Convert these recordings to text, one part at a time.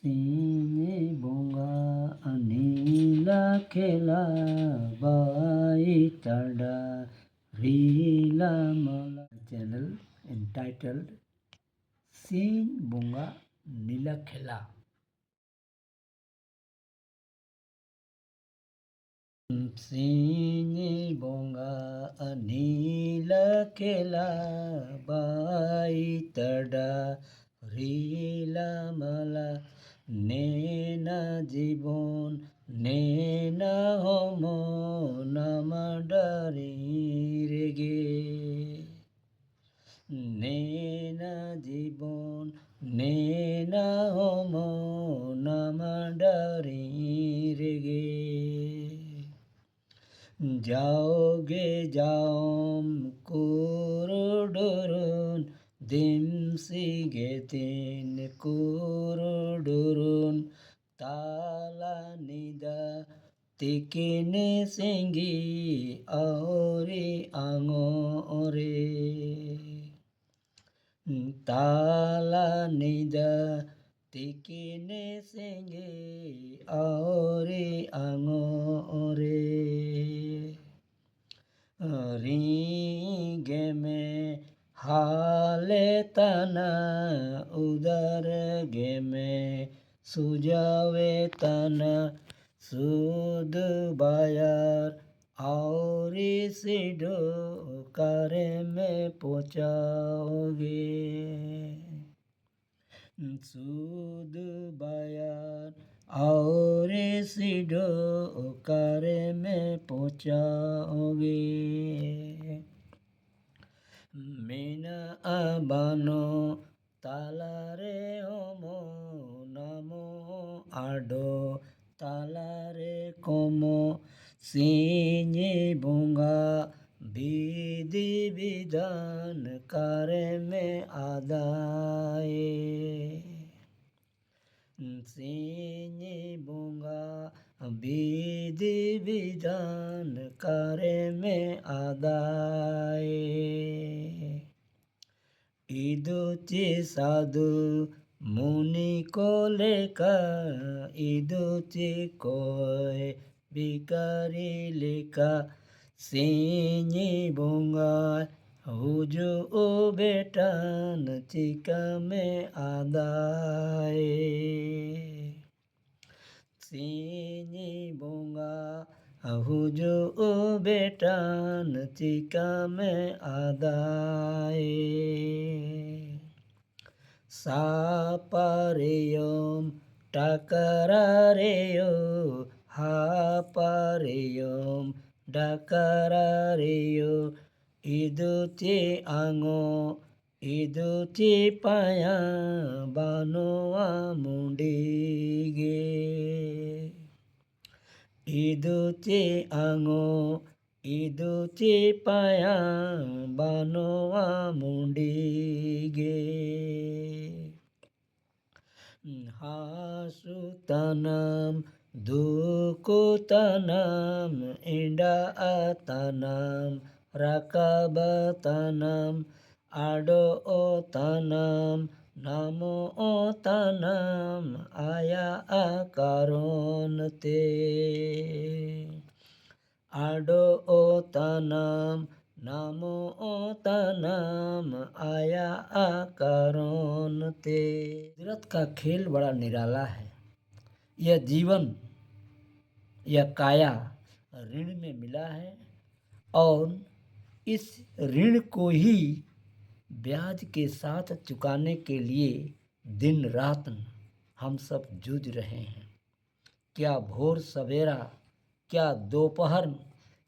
सिंह बोंगा अनिला खेला बाई तड़ा रीला मला चैनल entitled सिंह बोंगा नीला खेला। सिंह बोंगा अनिला खेला बाई तड़ा रीला मला नेना जीवन नेना होमो नमडरी रेगे नेना जीवन नेना होमो नमडरी रेगे जाओगे जाओम कुरुडुरुन दिमसिगे तीन कुरुडुरुन ताला निदा तिकिने सिंगी औरी आंगोरे ताला निदा तिकिने सिंगी औरी आंगोरे रीगे में हाले तना उदर गे में सुजावे तना सुद बायर औरी सिडो करे में पहुँचाओगे सुद बायर और सिडो करे में पहुँचाओगे मीना बानो ताला रे होमो नमो आडो ताला रे कोमो सिंह बोंगा विधि विधान करे में आदाए सिंह बोंगा विधि विधान करे में आदाए इदुची साधु मुनि को लेकर इदुची कोय बिकारी लेका सिंह बोंगा हुजो ओ बेटान चिका में आदाए सिंह बोंगा हुजो ओ बेटान चिका में आदाए सापारेयम टाकरारेयो हापारेयम डाकरारेयो इदुची आंगो इदुची पाया बानोआ मुंडीगे इदुची आंगो इदुची पाया बानोआ मुंडीगे हासुतनम दुकुतनम इंडा तनम रकबतनम आडो तनम नमो तनम आया आकारोनते आडो तनम नमो तनम आया आकारोनते। कुदरत का खेल बड़ा निराला है। यह जीवन यह काया ऋण में मिला है और इस ऋण को ही ब्याज के साथ चुकाने के लिए दिन रात हम सब जूझ रहे हैं। क्या भोर सवेरा क्या दोपहर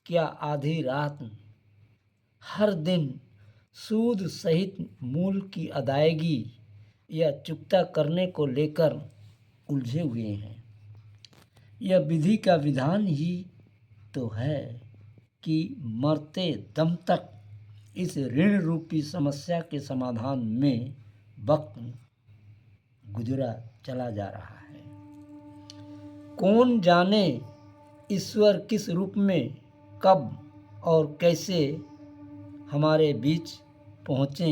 क्या आधी रात हर दिन सूद सहित मूल की अदायगी या चुकता करने को लेकर उलझे हुए हैं। यह विधि का विधान ही तो है कि मरते दम तक इस ऋण रूपी समस्या के समाधान में वक्त गुजरा चला जा रहा है। कौन जाने ईश्वर किस रूप में कब और कैसे हमारे बीच पहुँचे,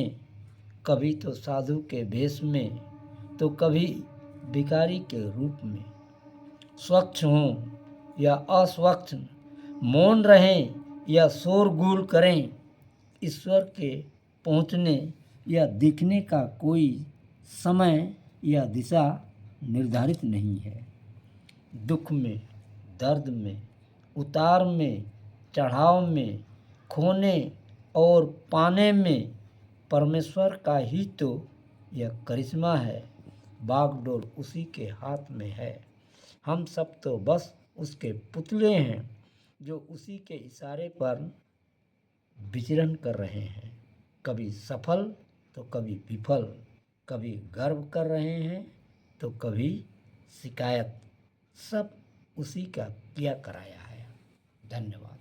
कभी तो साधु के भेष में तो कभी भिखारी के रूप में। स्वच्छ हों या अस्वच्छ, मौन रहें या शोरगुल करें, ईश्वर के पहुँचने या दिखने का कोई समय या दिशा निर्धारित नहीं है। दुख में, दर्द में, उतार में, चढ़ाव में, खोने और पाने में परमेश्वर का ही तो यह करिश्मा है। बागडोर उसी के हाथ में है। हम सब तो बस उसके पुतले हैं जो उसी के इशारे पर विचरण कर रहे हैं। कभी सफल तो कभी विफल, कभी गर्व कर रहे हैं तो कभी शिकायत। सब उसी का किया कराया है। धन्यवाद।